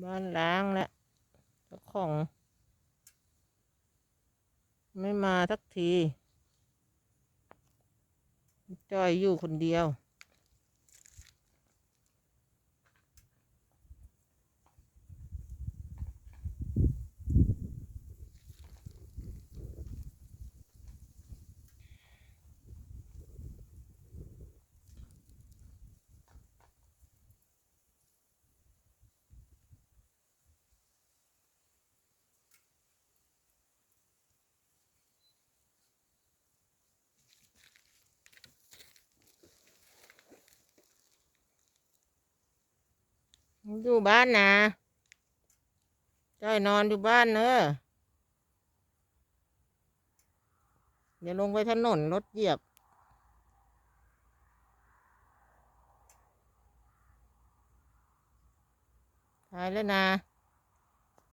บ้านล้างแล้วเจ้าของไม่มาสักทีจ้อยอยู่คนเดียวอยู่บ้านนะจ้อยนอนอยู่บ้านเนอะเดี๋ยวลงไปถนนรถเหยียบตายแล้วนะ